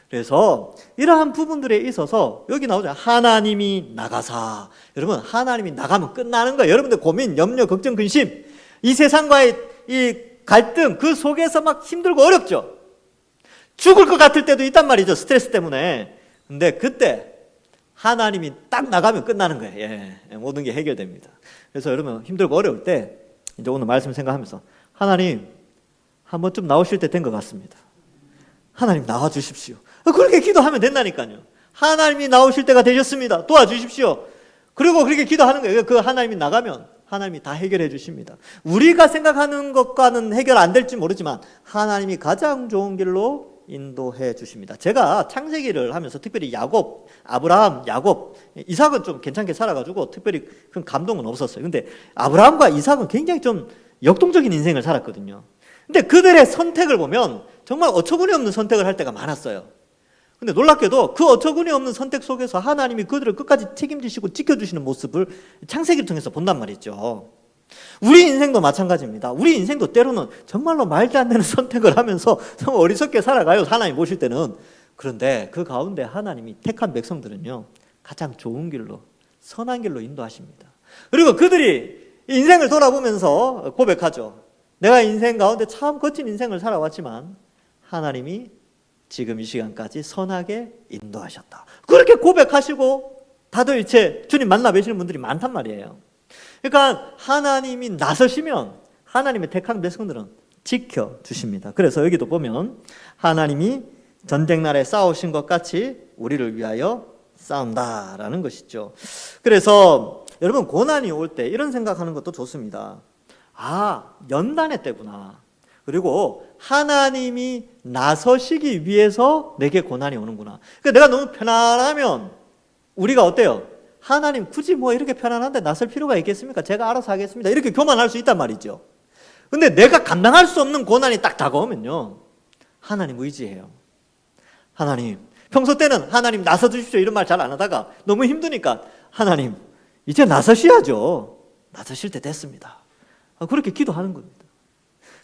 그래서 이러한 부분들에 있어서 여기 나오죠. 하나님이 나가사. 여러분 하나님이 나가면 끝나는 거예요. 여러분들 고민, 염려, 걱정, 근심 이 세상과의 이 갈등 그 속에서 막 힘들고 어렵죠. 죽을 것 같을 때도 있단 말이죠. 스트레스 때문에. 근데 그때 하나님이 딱 나가면 끝나는 거예요. 예, 모든 게 해결됩니다. 그래서 여러분 힘들고 어려울 때 이제 오늘 말씀 생각하면서 하나님 한 번쯤 나오실 때 된 것 같습니다. 하나님 나와 주십시오. 그렇게 기도하면 된다니까요. 하나님이 나오실 때가 되셨습니다. 도와주십시오. 그리고 그렇게 기도하는 거예요. 그 하나님이 나가면 하나님이 다 해결해 주십니다. 우리가 생각하는 것과는 해결 안 될지 모르지만 하나님이 가장 좋은 길로 인도해 주십니다. 제가 창세기를 하면서 특별히 야곱, 아브라함, 야곱, 이삭은 좀 괜찮게 살아가지고 특별히 큰 감동은 없었어요. 근데 아브라함과 이삭은 굉장히 좀 역동적인 인생을 살았거든요. 근데 그들의 선택을 보면 정말 어처구니 없는 선택을 할 때가 많았어요. 근데 놀랍게도 그 어처구니 없는 선택 속에서 하나님이 그들을 끝까지 책임지시고 지켜주시는 모습을 창세기를 통해서 본단 말이죠. 우리 인생도 마찬가지입니다. 우리 인생도 때로는 정말로 말도 안 되는 선택을 하면서 정말 어리석게 살아가요. 하나님 보실 때는. 그런데 그 가운데 하나님이 택한 백성들은요, 가장 좋은 길로, 선한 길로 인도하십니다. 그리고 그들이 인생을 돌아보면서 고백하죠. 내가 인생 가운데 참 거친 인생을 살아왔지만 하나님이 지금 이 시간까지 선하게 인도하셨다. 그렇게 고백하시고 다들 이제 주님 만나 뵈시는 분들이 많단 말이에요. 그러니까 하나님이 나서시면 하나님의 택한 백성들은 지켜주십니다. 그래서 여기도 보면 하나님이 전쟁날에 싸우신 것 같이 우리를 위하여 싸운다라는 것이죠. 그래서 여러분 고난이 올 때 이런 생각하는 것도 좋습니다. 연단의 때구나. 그리고 하나님이 나서시기 위해서 내게 고난이 오는구나. 그러니까 내가 너무 편안하면 우리가 어때요? 하나님 굳이 뭐 이렇게 편안한데 나설 필요가 있겠습니까? 제가 알아서 하겠습니다. 이렇게 교만할 수 있단 말이죠. 근데 내가 감당할 수 없는 고난이 딱 다가오면요, 하나님 의지해요. 하나님, 평소 때는 하나님 나서 주십시오 이런 말 잘 안 하다가 너무 힘드니까 하나님 이제 나서셔야죠. 나서실 때 됐습니다. 그렇게 기도하는 겁니다.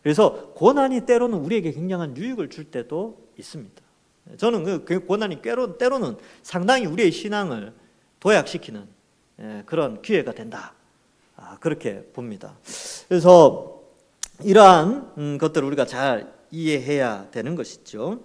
그래서 고난이 때로는 우리에게 굉장한 유익을 줄 때도 있습니다. 저는 그 고난이 때로는 상당히 우리의 신앙을 도약시키는 그런 기회가 된다. 그렇게 봅니다. 그래서 이러한 것들을 우리가 잘 이해해야 되는 것이죠.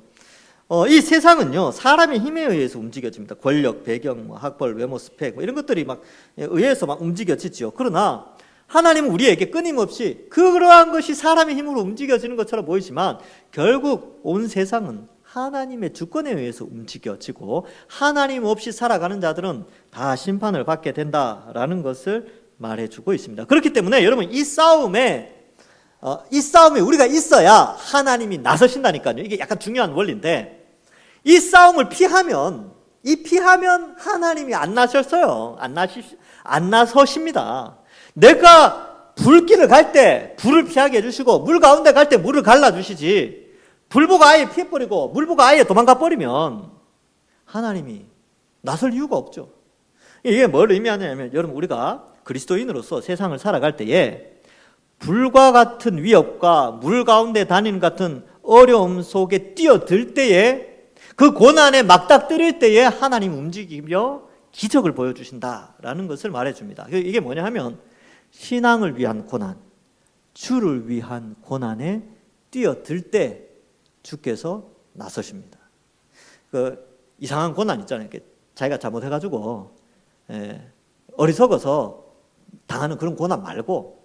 이 세상은요, 사람의 힘에 의해서 움직여집니다. 권력, 배경, 학벌, 외모, 스펙 이런 것들이 막 의해서 막 움직여지죠. 그러나 하나님은 우리에게 끊임없이 그러한 것이 사람의 힘으로 움직여지는 것처럼 보이지만 결국 온 세상은 하나님의 주권에 의해서 움직여지고 하나님 없이 살아가는 자들은 다 심판을 받게 된다라는 것을 말해주고 있습니다. 그렇기 때문에 여러분 이 싸움에 우리가 있어야 하나님이 나서신다니까요. 이게 약간 중요한 원리인데 이 싸움을 피하면 하나님이 안 나셨어요. 안 나서십니다. 내가 불길을 갈 때 불을 피하게 해주시고 물 가운데 갈 때 물을 갈라주시지, 불 보고 아예 피해버리고 물 보고 아예 도망가 버리면 하나님이 나설 이유가 없죠. 이게 뭘 의미하냐면 여러분 우리가 그리스도인으로서 세상을 살아갈 때에 불과 같은 위협과 물 가운데 다니는 같은 어려움 속에 뛰어들 때에 그 고난에 막닥뜨릴 때에 하나님 움직이며 기적을 보여주신다라는 것을 말해줍니다. 이게 뭐냐 하면 신앙을 위한 고난, 주를 위한 고난에 뛰어들 때 주께서 나서십니다. 이상한 고난 있잖아요. 자기가 잘못해가지고 어리석어서 당하는 그런 고난 말고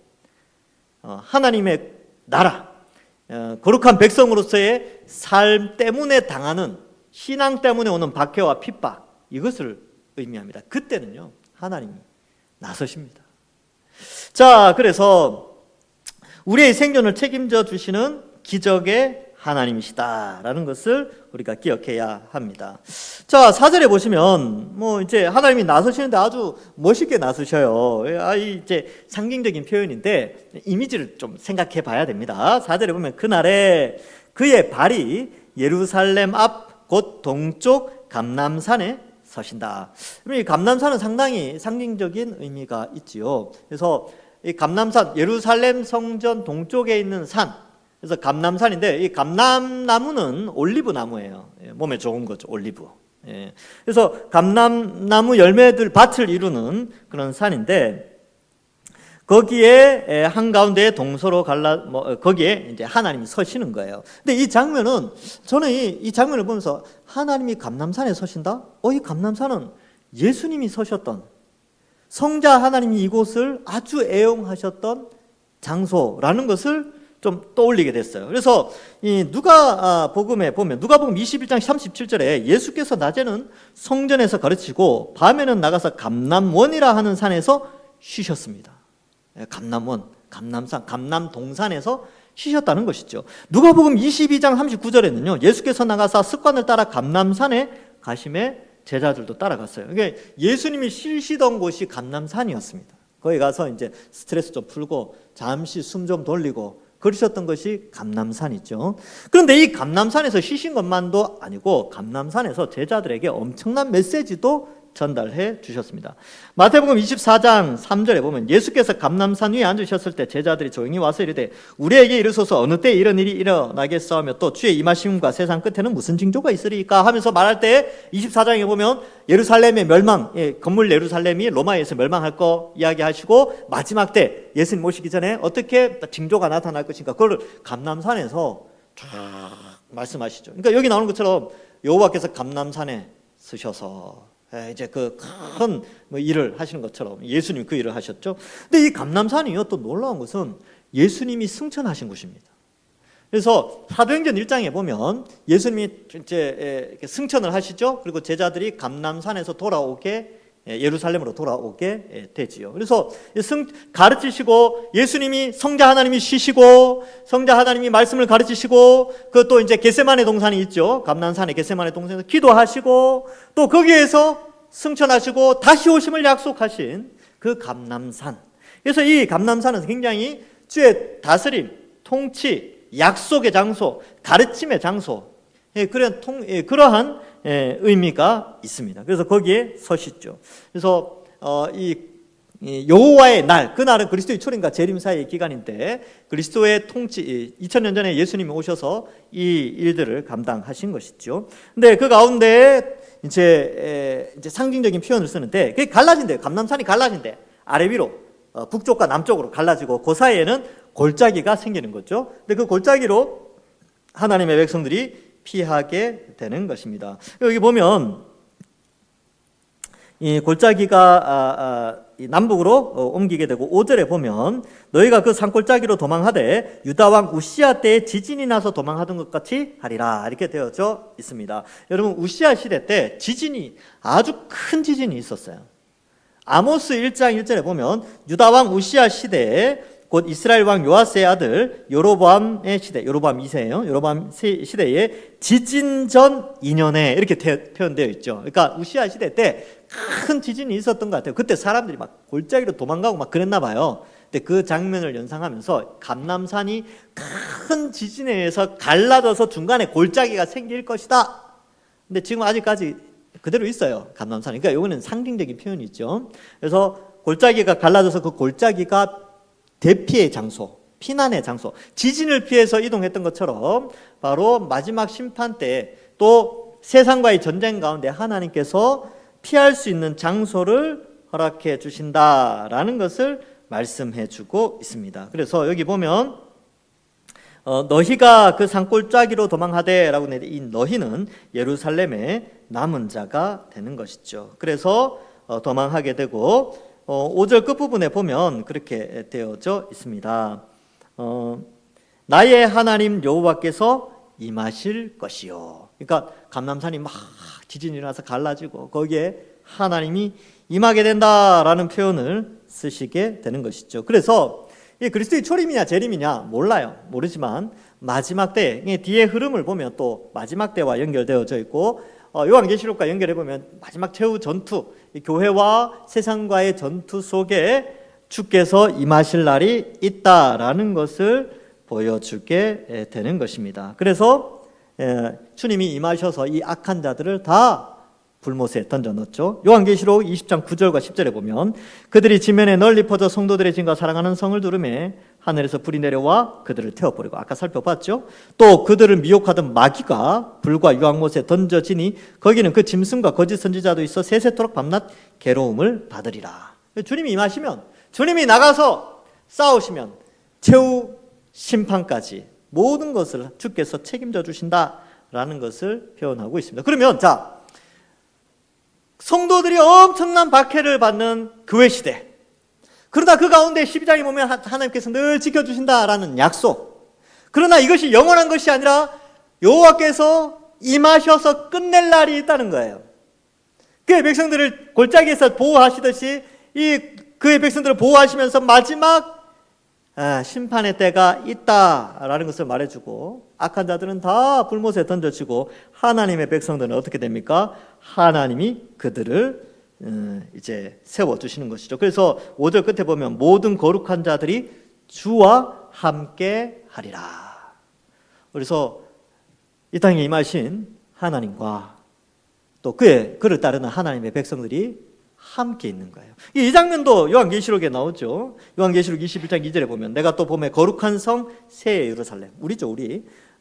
하나님의 나라, 거룩한 백성으로서의 삶 때문에 당하는 신앙 때문에 오는 박해와 핍박, 이것을 의미합니다. 그때는요 하나님이 나서십니다. 자, 그래서 우리의 생존을 책임져 주시는 기적의 하나님이시다라는 것을 우리가 기억해야 합니다. 자, 4절에 보시면 이제 하나님이 나서시는데 아주 멋있게 나서셔요. 이제 상징적인 표현인데 이미지를 좀 생각해 봐야 됩니다. 4절에 보면 그날에 그의 발이 예루살렘 앞 곧 동쪽 감람산에 서신다. 이 감람산은 상당히 상징적인 의미가 있지요. 그래서 이 감람산, 예루살렘 성전 동쪽에 있는 산, 그래서 감람산인데 이 감람나무는 올리브 나무예요. 몸에 좋은 거죠, 올리브. 그래서 감람나무 열매들 밭을 이루는 그런 산인데 거기에 한가운데 동서로 거기에 이제 하나님이 서시는 거예요. 근데 이 장면은 저는 이 장면을 보면서 하나님이 감람산에 서신다? 이 감람산은 예수님이 서셨던, 성자 하나님이 이곳을 아주 애용하셨던 장소라는 것을 좀 떠올리게 됐어요. 그래서 이 누가복음에 보면 누가복음 21장 37절에 예수께서 낮에는 성전에서 가르치고 밤에는 나가서 감람원이라 하는 산에서 쉬셨습니다. 감람원, 감람산, 감람동산에서 쉬셨다는 것이죠. 누가복음 22장 39절에는요 예수께서 나가사 습관을 따라 감람산에 가심에 제자들도 따라갔어요. 그러니까 예수님이 쉬시던 곳이 감람산이었습니다. 거기 가서 이제 스트레스 좀 풀고 잠시 숨 좀 돌리고 그러셨던 것이 감람산이죠. 그런데 이 감람산에서 쉬신 것만도 아니고 감람산에서 제자들에게 엄청난 메시지도 전달해 주셨습니다. 마태복음 24장 3절에 보면 예수께서 감람산 위에 앉으셨을 때 제자들이 조용히 와서 이르되 우리에게 이르소서 어느 때 이런 일이 일어나겠사오며 또 주의 임하심과 세상 끝에는 무슨 징조가 있으리까 하면서 말할 때 24장에 보면 예루살렘의 멸망, 건물 예루살렘이 로마에서 멸망할 거 이야기하시고 마지막 때 예수님 오시기 전에 어떻게 징조가 나타날 것인가 그걸 감람산에서 쫙 말씀하시죠. 그러니까 여기 나오는 것처럼 여호와께서 감람산에 서셔서 이제 그 큰 일을 하시는 것처럼 예수님이 그 일을 하셨죠. 근데 이 감람산이요 또 놀라운 것은 예수님이 승천하신 곳입니다. 그래서 사도행전 1장에 보면 예수님이 이제 승천을 하시죠. 그리고 제자들이 감람산에서 돌아오게 예루살렘으로 돌아오게 되지요. 그래서 가르치시고 예수님이 성자 하나님이 쉬시고 성자 하나님이 말씀을 가르치시고 그또 이제 겟세마네 동산이 있죠. 감람산에 겟세마네 동산에서 기도하시고 또 거기에서 승천하시고 다시 오심을 약속하신 그 감람산. 그래서 이 감람산은 굉장히 주의 다스림, 통치, 약속의 장소, 가르침의 장소 그러한 의미가 있습니다. 그래서 거기에 서시죠. 그래서 이 여호와의 날, 그날은 그리스도의 초림과 재림 사이의 기간인데 그리스도의 통치, 2000년 전에 예수님이 오셔서 이 일들을 감당하신 것이죠. 근데 그 가운데 이제 상징적인 표현을 쓰는데 그게 갈라진대요. 감람산이 갈라진대. 아래 위로 북쪽과 남쪽으로 갈라지고 그 사이에는 골짜기가 생기는 거죠. 근데 그 골짜기로 하나님의 백성들이 피하게 되는 것입니다. 여기 보면 이 골짜기가 남북으로 옮기게 되고 5절에 보면 너희가 그 산골짜기로 도망하되 유다왕 우시야 때에 지진이 나서 도망하던 것 같이 하리라 이렇게 되어져 있습니다. 여러분 우시야 시대 때 지진이 아주 큰 지진이 있었어요. 아모스 1장 1절에 보면 유다왕 우시야 시대에 곧 이스라엘 왕 요아스의 아들 여로보암의 시대, 여로보암 2세예요. 여로보암 시대에 지진 전 2년에 이렇게 표현되어 있죠. 그러니까 우시아 시대 때 큰 지진이 있었던 것 같아요. 그때 사람들이 막 골짜기로 도망가고 막 그랬나 봐요. 근데 그 장면을 연상하면서 감람산이 큰 지진에 의해서 갈라져서 중간에 골짜기가 생길 것이다. 근데 지금 아직까지 그대로 있어요. 감람산이. 그러니까 이거는 상징적인 표현이죠. 그래서 골짜기가 갈라져서 그 골짜기가 대피의 장소, 피난의 장소, 지진을 피해서 이동했던 것처럼 바로 마지막 심판 때 또 세상과의 전쟁 가운데 하나님께서 피할 수 있는 장소를 허락해 주신다라는 것을 말씀해 주고 있습니다. 그래서 여기 보면 너희가 그 산골짜기로 도망하되 라고 했는데 이 너희는 예루살렘의 남은 자가 되는 것이죠. 그래서 도망하게 되고 5절 끝부분에 보면 그렇게 되어져 있습니다. 나의 하나님 여호와께서 임하실 것이요. 그러니까 감람산이 막 지진이 일어나서 갈라지고 거기에 하나님이 임하게 된다라는 표현을 쓰시게 되는 것이죠. 그래서 이 그리스도의 초림이냐 재림이냐 몰라요. 모르지만 마지막 때 뒤에 흐름을 보면 또 마지막 때와 연결되어져 있고 요한계시록과 연결해 보면 마지막 최후 전투, 교회와 세상과의 전투 속에 주께서 임하실 날이 있다라는 것을 보여주게 되는 것입니다. 그래서 주님이 임하셔서 이 악한 자들을 다 불못에 던져 넣었죠. 요한계시록 20장 9절과 10절에 보면 그들이 지면에 널리 퍼져 성도들의 진과 사랑하는 성을 두르매 하늘에서 불이 내려와 그들을 태워버리고 아까 살펴봤죠. 또 그들을 미혹하던 마귀가 불과 유황못에 던져지니 거기는 그 짐승과 거짓 선지자도 있어 세세토록 밤낮 괴로움을 받으리라. 주님이 임하시면 주님이 나가서 싸우시면 최후 심판까지 모든 것을 주께서 책임져 주신다라는 것을 표현하고 있습니다. 그러면 자 성도들이 엄청난 박해를 받는 교회 시대. 그러나 그 가운데 12장에 보면 하나님께서 늘 지켜주신다라는 약속. 그러나 이것이 영원한 것이 아니라 여호와께서 임하셔서 끝낼 날이 있다는 거예요. 그의 백성들을 골짜기에서 보호하시듯이 그의 백성들을 보호하시면서 마지막 심판의 때가 있다라는 것을 말해주고 악한 자들은 다 불못에 던져지고 하나님의 백성들은 어떻게 됩니까? 하나님이 그들을 이제 세워주시는 것이죠. 그래서 5절 끝에 보면 모든 거룩한 자들이 주와 함께 하리라. 그래서 이 땅에 임하신 하나님과 또 그를 따르는 하나님의 백성들이 함께 있는 거예요. 이 장면도 요한계시록에 나오죠. 요한계시록 21장 2절에 보면 내가 또 봄에 거룩한 성 새 예루살렘, 우리죠,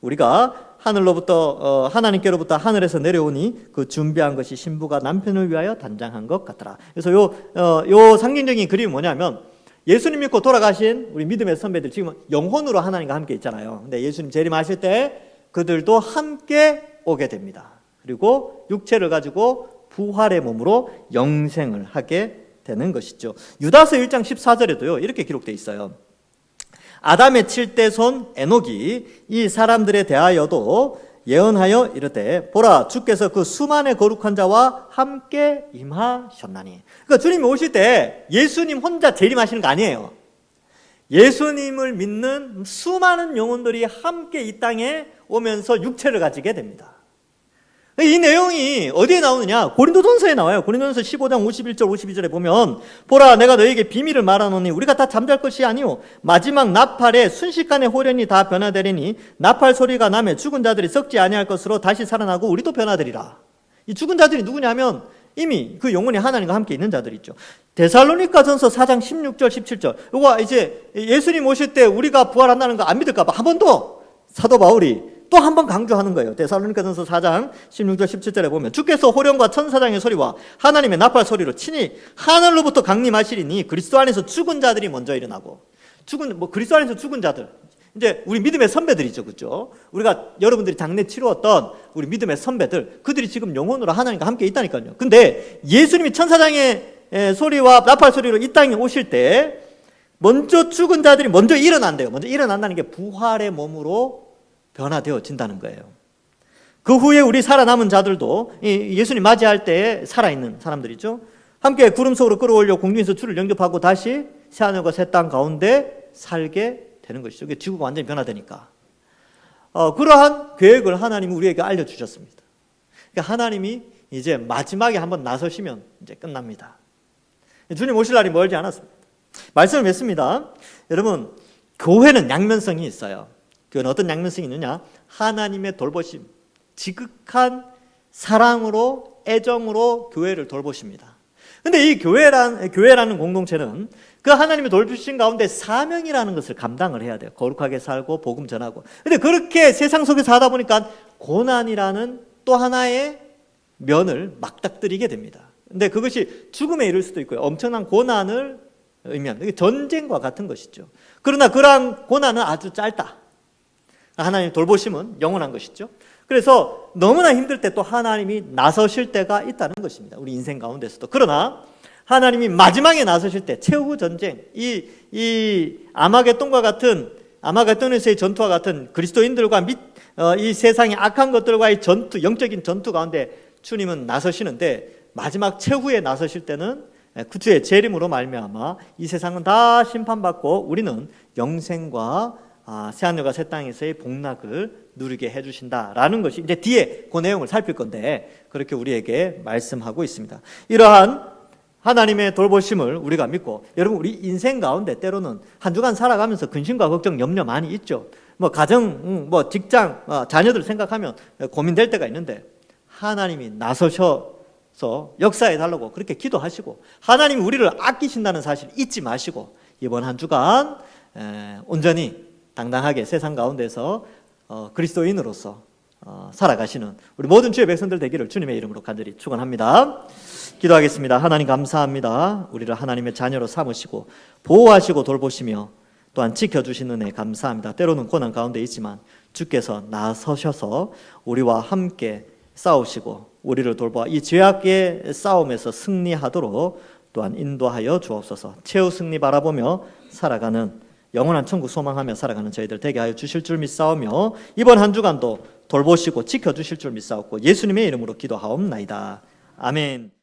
우리가 하늘로부터 하나님께로부터 하늘에서 내려오니 그 준비한 것이 신부가 남편을 위하여 단장한 것 같더라. 그래서 요 상징적인 그림이 뭐냐면 예수님 믿고 돌아가신 우리 믿음의 선배들 지금 영혼으로 하나님과 함께 있잖아요. 근데 예수님 재림하실 때 그들도 함께 오게 됩니다. 그리고 육체를 가지고 부활의 몸으로 영생을 하게 되는 것이죠. 유다서 1장 14절에도요 이렇게 기록되어 있어요. 아담의 7대 손 에녹이 이 사람들에 대하여도 예언하여 이르되 보라 주께서 그 수만의 거룩한 자와 함께 임하셨나니. 그러니까 주님이 오실 때 예수님 혼자 재림하시는 거 아니에요. 예수님을 믿는 수많은 영혼들이 함께 이 땅에 오면서 육체를 가지게 됩니다. 이 내용이 어디에 나오느냐? 고린도전서에 나와요. 고린도전서 15장 51절 52절에 보면 보라 내가 너에게 비밀을 말하노니 우리가 다 잠잘 것이 아니오 마지막 나팔에 순식간에 호련이 다 변화되리니 나팔 소리가 나면 죽은 자들이 썩지 아니할 것으로 다시 살아나고 우리도 변화되리라. 이 죽은 자들이 누구냐면 이미 그 영혼이 하나님과 함께 있는 자들이 있죠. 데살로니가전서 4장 16절 17절 이거 이제 예수님 오실 때 우리가 부활한다는 거 안 믿을까 봐 한 번 더 사도 바울이 또 한 번 강조하는 거예요. 데살로니가전서 4장 16절 17절에 보면 주께서 호령과 천사장의 소리와 하나님의 나팔 소리로 친히 하늘로부터 강림하시리니 그리스도 안에서 죽은 자들이 먼저 일어나고 그리스도 안에서 죽은 자들 이제 우리 믿음의 선배들이죠, 그렇죠? 우리가 여러분들이 장래 치루었던 우리 믿음의 선배들 그들이 지금 영혼으로 하나님과 함께 있다니까요. 근데 예수님이 천사장의 소리와 나팔 소리로 이 땅에 오실 때 먼저 죽은 자들이 먼저 일어난대요. 먼저 일어난다는 게 부활의 몸으로 변화되어진다는 거예요. 그 후에 우리 살아남은 자들도 예수님 맞이할 때 살아있는 사람들이죠. 함께 구름 속으로 끌어올려 공중에서 주를 영접하고 다시 새하늘과 새 땅 가운데 살게 되는 것이죠. 지구가 완전히 변화되니까. 그러한 계획을 하나님이 우리에게 알려주셨습니다. 그러니까 하나님이 이제 마지막에 한번 나서시면 이제 끝납니다. 주님 오실 날이 멀지 않았습니다. 말씀을 맺습니다. 여러분, 교회는 양면성이 있어요. 그건 어떤 양면성이 있느냐? 하나님의 돌보심, 지극한 사랑으로 애정으로 교회를 돌보십니다. 근데 이 교회라는 공동체는 그 하나님의 돌보심 가운데 사명이라는 것을 감당을 해야 돼요. 거룩하게 살고 복음 전하고. 근데 그렇게 세상 속에서 하다 보니까 고난이라는 또 하나의 면을 맞닥뜨리게 됩니다. 근데 그것이 죽음에 이를 수도 있고요. 엄청난 고난을 의미합니다. 전쟁과 같은 것이죠. 그러나 그러한 고난은 아주 짧다. 하나님의 돌보심은 영원한 것이죠. 그래서 너무나 힘들 때 또 하나님이 나서실 때가 있다는 것입니다. 우리 인생 가운데서도. 그러나 하나님이 마지막에 나서실 때 최후 전쟁, 이 아마겟돈에서의 전투와 같은 그리스도인들과 이 세상의 악한 것들과의 전투, 영적인 전투 가운데 주님은 나서시는데 마지막 최후에 나서실 때는 그주의 재림으로 말미암아 이 세상은 다 심판받고 우리는 영생과 새하늘과 새 땅에서의 복락을 누리게 해주신다라는 것이 이제 뒤에 그 내용을 살필 건데 그렇게 우리에게 말씀하고 있습니다. 이러한 하나님의 돌보심을 우리가 믿고 여러분 우리 인생 가운데 때로는 한 주간 살아가면서 근심과 걱정, 염려 많이 있죠. 가정, 직장, 자녀들 생각하면 고민될 때가 있는데 하나님이 나서셔서 역사해 달라고 그렇게 기도하시고 하나님이 우리를 아끼신다는 사실 잊지 마시고 이번 한 주간 온전히 당당하게 세상 가운데서 그리스도인으로서 살아가시는 우리 모든 주의 백성들 되기를 주님의 이름으로 간절히 축원합니다. 기도하겠습니다. 하나님 감사합니다. 우리를 하나님의 자녀로 삼으시고 보호하시고 돌보시며 또한 지켜주시는 은혜 감사합니다. 때로는 고난 가운데 있지만 주께서 나서셔서 우리와 함께 싸우시고 우리를 돌보아 이 죄악의 싸움에서 승리하도록 또한 인도하여 주옵소서. 최후 승리 바라보며 살아가는 영원한 천국 소망하며 살아가는 저희들 되게 하여 주실 줄 믿사오며 이번 한 주간도 돌보시고 지켜주실 줄 믿사옵고 예수님의 이름으로 기도하옵나이다. 아멘.